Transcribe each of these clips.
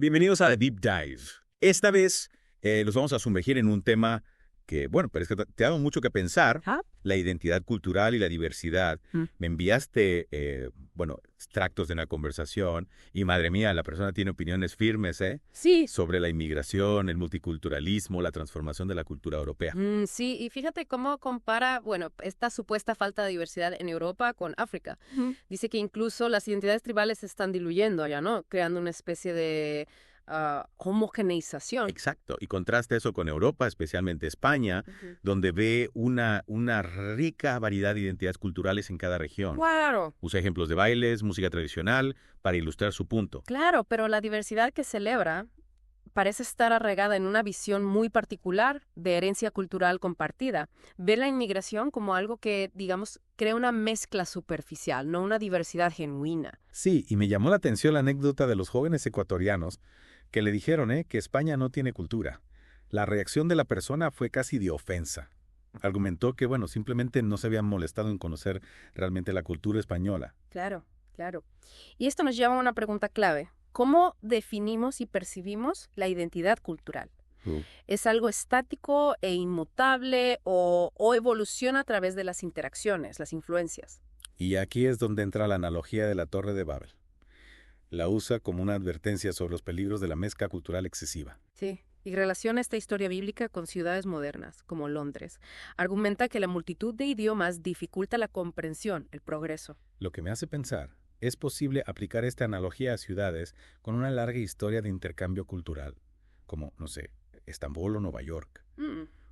Bienvenidos a The Deep Dive. Esta vez los vamos a sumergir en un tema que, bueno, pero es que te ha dado mucho que pensar, ¿Ah? la identidad cultural y la diversidad. Me enviaste, extractos de una conversación y, madre mía, la persona tiene opiniones firmes, Sí. sobre la inmigración, el multiculturalismo, la transformación de la cultura europea. Sí, y fíjate cómo compara, esta supuesta falta de diversidad en Europa con África. Dice que incluso las identidades tribales se están diluyendo allá, ¿no? Creando una especie de homogeneización. Exacto, y contrasta eso con Europa, especialmente España, donde ve una rica variedad de identidades culturales en cada región. Claro. Usa ejemplos de bailes, música tradicional, para ilustrar su punto. Claro, pero la diversidad que celebra parece estar arraigada en una visión muy particular de herencia cultural compartida. Ve la inmigración como algo que, digamos, crea una mezcla superficial, no una diversidad genuina. Sí, y me llamó la atención la anécdota de los jóvenes ecuatorianos que le dijeron que España no tiene cultura. La reacción de la persona fue casi de ofensa. Argumentó que, simplemente no se habían molestado en conocer realmente la cultura española. Claro, claro. Y esto nos lleva a una pregunta clave. ¿Cómo definimos y percibimos la identidad cultural? ¿Es algo estático e inmutable o evoluciona a través de las interacciones, las influencias? Y aquí es donde entra la analogía de la Torre de Babel. La usa como una advertencia sobre los peligros de la mezcla cultural excesiva. Sí, y relaciona esta historia bíblica con ciudades modernas, como Londres. Argumenta que la multitud de idiomas dificulta la comprensión, el progreso. Lo que me hace pensar, ¿es posible aplicar esta analogía a ciudades con una larga historia de intercambio cultural? Como, no sé, Estambul o Nueva York.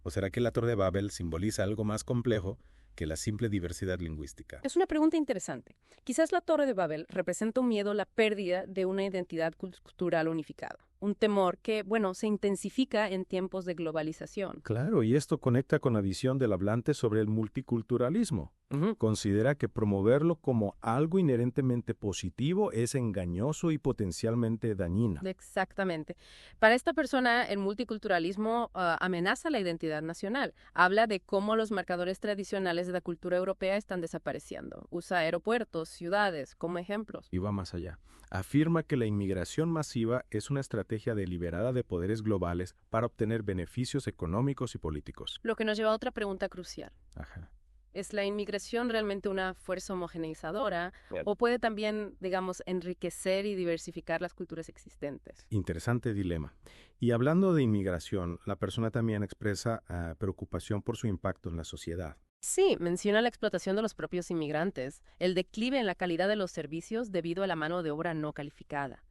¿O será que la Torre de Babel simboliza algo más complejo que la simple diversidad lingüística? Es una pregunta interesante. Quizás la Torre de Babel representa un miedo a la pérdida de una identidad cultural unificada. Un temor que, se intensifica en tiempos de globalización. Claro, y esto conecta con la visión del hablante sobre el multiculturalismo. Considera que promoverlo como algo inherentemente positivo es engañoso y potencialmente dañino. Exactamente. Para esta persona, el multiculturalismo amenaza la identidad nacional. Habla de cómo los marcadores tradicionales de la cultura europea están desapareciendo. Usa aeropuertos, ciudades como ejemplos. Y va más allá. Afirma que la inmigración masiva es una estrategia deliberada de poderes globales para obtener beneficios económicos y políticos. Lo que nos lleva a otra pregunta crucial. Ajá. ¿Es la inmigración realmente una fuerza homogeneizadora o puede también, enriquecer y diversificar las culturas existentes? Interesante dilema. Y hablando de inmigración, la persona también expresa preocupación por su impacto en la sociedad. Sí, menciona la explotación de los propios inmigrantes, el declive en la calidad de los servicios debido a la mano de obra no calificada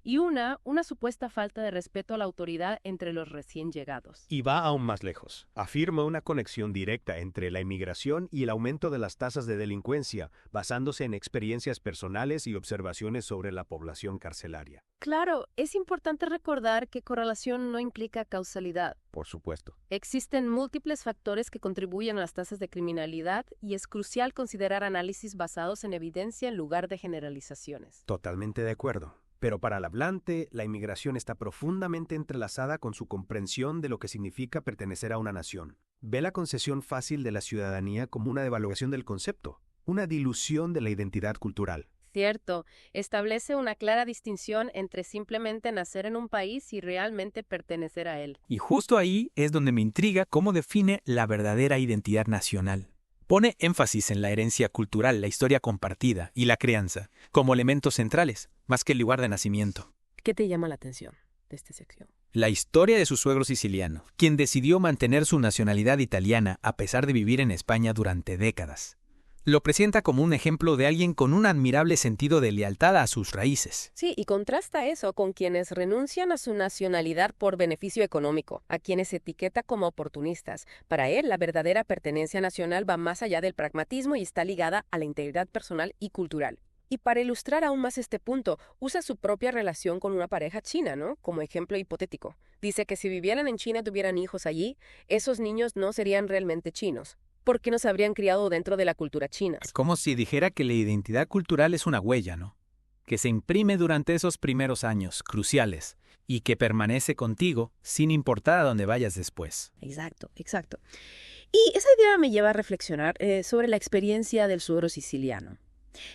y una supuesta falta de respeto a la autoridad entre los recién llegados. Y va aún más lejos. Afirma una conexión directa entre la inmigración y el aumento de las tasas de delincuencia, basándose en experiencias personales y observaciones sobre la población carcelaria. Claro, es importante recordar que correlación no implica causalidad. Por supuesto. Existen múltiples factores que contribuyen a las tasas de criminalidad y es crucial considerar análisis basados en evidencia en lugar de generalizaciones. Totalmente de acuerdo. Pero para el hablante, la inmigración está profundamente entrelazada con su comprensión de lo que significa pertenecer a una nación. Ve la concesión fácil de la ciudadanía como una devaluación del concepto, una dilución de la identidad cultural. Cierto, establece una clara distinción entre simplemente nacer en un país y realmente pertenecer a él. Y justo ahí es donde me intriga cómo define la verdadera identidad nacional. Pone énfasis en la herencia cultural, la historia compartida y la crianza, como elementos centrales, más que el lugar de nacimiento. ¿Qué te llama la atención de esta sección? La historia de su suegro siciliano, quien decidió mantener su nacionalidad italiana a pesar de vivir en España durante décadas. Lo presenta como un ejemplo de alguien con un admirable sentido de lealtad a sus raíces. Sí, y contrasta eso con quienes renuncian a su nacionalidad por beneficio económico, a quienes etiqueta como oportunistas. Para él, la verdadera pertenencia nacional va más allá del pragmatismo y está ligada a la integridad personal y cultural. Y para ilustrar aún más este punto, usa su propia relación con una pareja china, ¿no? Como ejemplo hipotético. Dice que si vivieran en China y tuvieran hijos allí, esos niños no serían realmente chinos, porque no se habrían criado dentro de la cultura china. Como si dijera que la identidad cultural es una huella, ¿no? Que se imprime durante esos primeros años cruciales y que permanece contigo sin importar a dónde vayas después. Exacto, exacto. Y esa idea me lleva a reflexionar sobre la experiencia del suegro siciliano.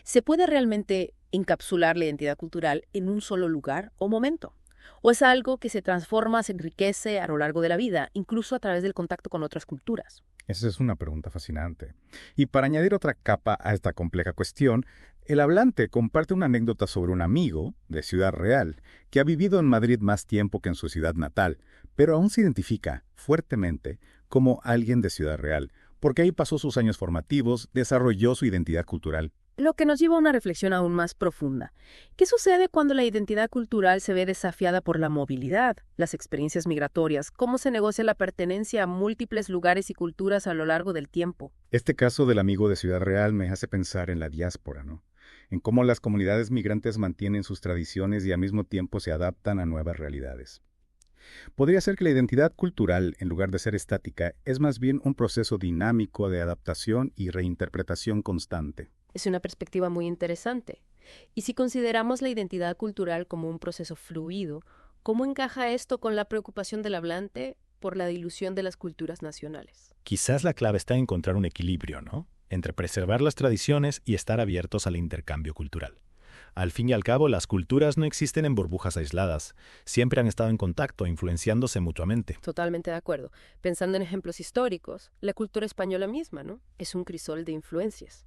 ¿Se puede realmente encapsular la identidad cultural en un solo lugar o momento? ¿O es algo que se transforma, se enriquece a lo largo de la vida, incluso a través del contacto con otras culturas? Esa es una pregunta fascinante. Y para añadir otra capa a esta compleja cuestión, el hablante comparte una anécdota sobre un amigo de Ciudad Real que ha vivido en Madrid más tiempo que en su ciudad natal, pero aún se identifica fuertemente como alguien de Ciudad Real, porque ahí pasó sus años formativos, desarrolló su identidad cultural. Lo que nos lleva a una reflexión aún más profunda. ¿Qué sucede cuando la identidad cultural se ve desafiada por la movilidad, las experiencias migratorias? ¿Cómo se negocia la pertenencia a múltiples lugares y culturas a lo largo del tiempo? Este caso del amigo de Ciudad Real me hace pensar en la diáspora, ¿no? En cómo las comunidades migrantes mantienen sus tradiciones y al mismo tiempo se adaptan a nuevas realidades. Podría ser que la identidad cultural, en lugar de ser estática, es más bien un proceso dinámico de adaptación y reinterpretación constante. Es una perspectiva muy interesante. Y si consideramos la identidad cultural como un proceso fluido, ¿cómo encaja esto con la preocupación del hablante por la dilución de las culturas nacionales? Quizás la clave está en encontrar un equilibrio, ¿no? Entre preservar las tradiciones y estar abiertos al intercambio cultural. Al fin y al cabo, las culturas no existen en burbujas aisladas. Siempre han estado en contacto, influenciándose mutuamente. Totalmente de acuerdo. Pensando en ejemplos históricos, la cultura española misma, ¿no? Es un crisol de influencias.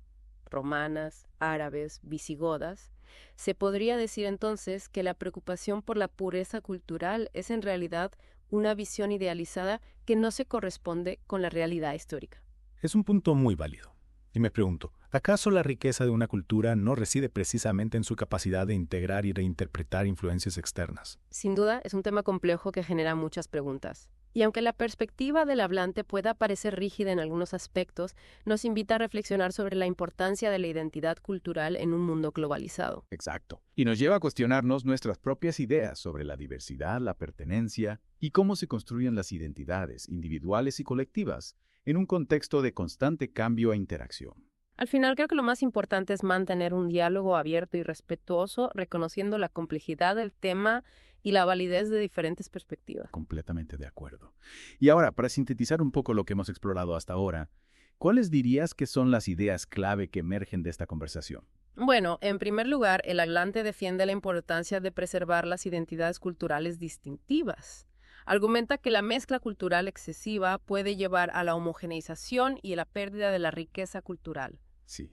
Romanas, árabes, visigodas. Se podría decir entonces que la preocupación por la pureza cultural es en realidad una visión idealizada que no se corresponde con la realidad histórica. Es un punto muy válido. Y me pregunto, ¿acaso la riqueza de una cultura no reside precisamente en su capacidad de integrar y reinterpretar influencias externas? Sin duda, es un tema complejo que genera muchas preguntas. Y aunque la perspectiva del hablante pueda parecer rígida en algunos aspectos, nos invita a reflexionar sobre la importancia de la identidad cultural en un mundo globalizado. Exacto. Y nos lleva a cuestionarnos nuestras propias ideas sobre la diversidad, la pertenencia y cómo se construyen las identidades individuales y colectivas en un contexto de constante cambio e interacción. Al final, creo que lo más importante es mantener un diálogo abierto y respetuoso, reconociendo la complejidad del tema y la validez de diferentes perspectivas. Completamente de acuerdo. Y ahora, para sintetizar un poco lo que hemos explorado hasta ahora, ¿cuáles dirías que son las ideas clave que emergen de esta conversación? Bueno, en primer lugar, el hablante defiende la importancia de preservar las identidades culturales distintivas. Argumenta que la mezcla cultural excesiva puede llevar a la homogeneización y a la pérdida de la riqueza cultural. Sí.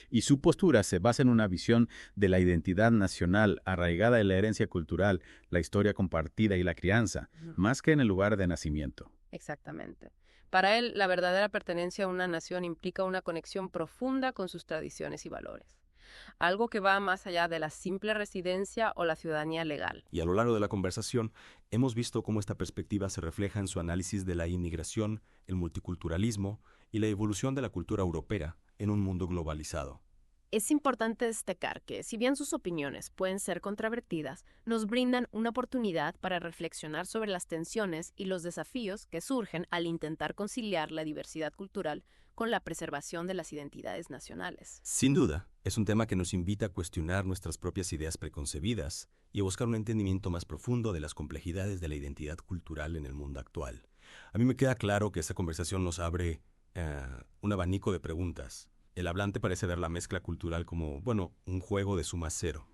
Y su postura se basa en una visión de la identidad nacional arraigada en la herencia cultural, la historia compartida y la crianza, más que en el lugar de nacimiento. Exactamente. Para él, la verdadera pertenencia a una nación implica una conexión profunda con sus tradiciones y valores. Algo que va más allá de la simple residencia o la ciudadanía legal. Y a lo largo de la conversación, hemos visto cómo esta perspectiva se refleja en su análisis de la inmigración, el multiculturalismo y la evolución de la cultura europea en un mundo globalizado. Es importante destacar que, si bien sus opiniones pueden ser controvertidas, nos brindan una oportunidad para reflexionar sobre las tensiones y los desafíos que surgen al intentar conciliar la diversidad cultural con la preservación de las identidades nacionales. Sin duda, es un tema que nos invita a cuestionar nuestras propias ideas preconcebidas y a buscar un entendimiento más profundo de las complejidades de la identidad cultural en el mundo actual. A mí me queda claro que esta conversación nos abre un abanico de preguntas. El hablante parece ver la mezcla cultural como, un juego de suma cero.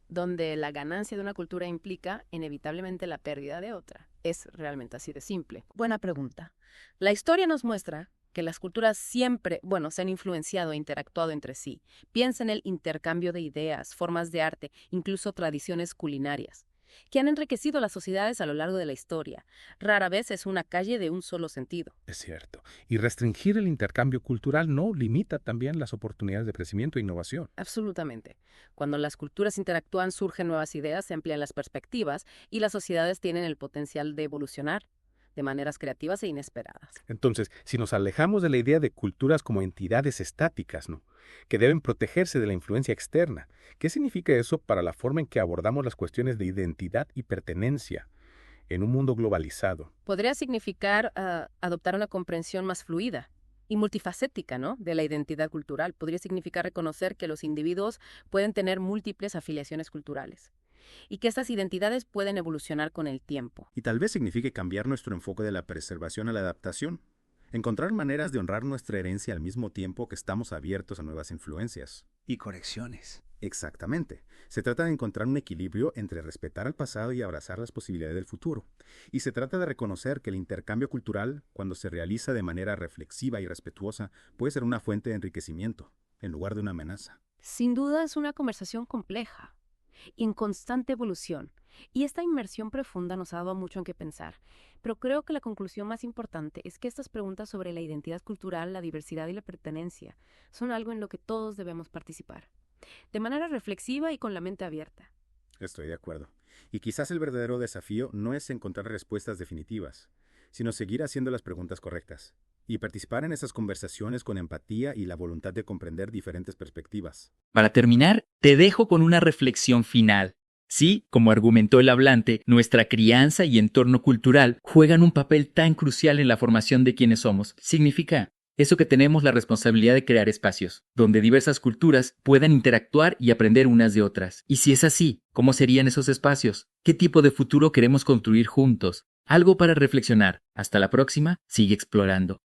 Donde la ganancia de una cultura implica inevitablemente la pérdida de otra. Es realmente así de simple. Buena pregunta. La historia nos muestra que las culturas siempre, se han influenciado e interactuado entre sí. Piensa en el intercambio de ideas, formas de arte, incluso tradiciones culinarias, que han enriquecido las sociedades a lo largo de la historia. Rara vez es una calle de un solo sentido. Es cierto. Y restringir el intercambio cultural no limita también las oportunidades de crecimiento e innovación. Absolutamente. Cuando las culturas interactúan, surgen nuevas ideas, se amplían las perspectivas y las sociedades tienen el potencial de evolucionar de maneras creativas e inesperadas. Entonces, si nos alejamos de la idea de culturas como entidades estáticas, ¿no?, que deben protegerse de la influencia externa, ¿qué significa eso para la forma en que abordamos las cuestiones de identidad y pertenencia en un mundo globalizado? Podría significar adoptar una comprensión más fluida y multifacética, ¿no?, de la identidad cultural. Podría significar reconocer que los individuos pueden tener múltiples afiliaciones culturales y que estas identidades pueden evolucionar con el tiempo. Y tal vez signifique cambiar nuestro enfoque de la preservación a la adaptación. Encontrar maneras de honrar nuestra herencia al mismo tiempo que estamos abiertos a nuevas influencias. Y conexiones. Exactamente. Se trata de encontrar un equilibrio entre respetar al pasado y abrazar las posibilidades del futuro. Y se trata de reconocer que el intercambio cultural, cuando se realiza de manera reflexiva y respetuosa, puede ser una fuente de enriquecimiento, en lugar de una amenaza. Sin duda es una conversación compleja y en constante evolución. Y esta inmersión profunda nos ha dado mucho en qué pensar. Pero creo que la conclusión más importante es que estas preguntas sobre la identidad cultural, la diversidad y la pertenencia son algo en lo que todos debemos participar, de manera reflexiva y con la mente abierta. Estoy de acuerdo. Y quizás el verdadero desafío no es encontrar respuestas definitivas, sino seguir haciendo las preguntas correctas y participar en esas conversaciones con empatía y la voluntad de comprender diferentes perspectivas. Para terminar, te dejo con una reflexión final. Sí, como argumentó el hablante, nuestra crianza y entorno cultural juegan un papel tan crucial en la formación de quienes somos. Significa eso que tenemos la responsabilidad de crear espacios, donde diversas culturas puedan interactuar y aprender unas de otras. Y si es así, ¿cómo serían esos espacios? ¿Qué tipo de futuro queremos construir juntos? Algo para reflexionar. Hasta la próxima, sigue explorando.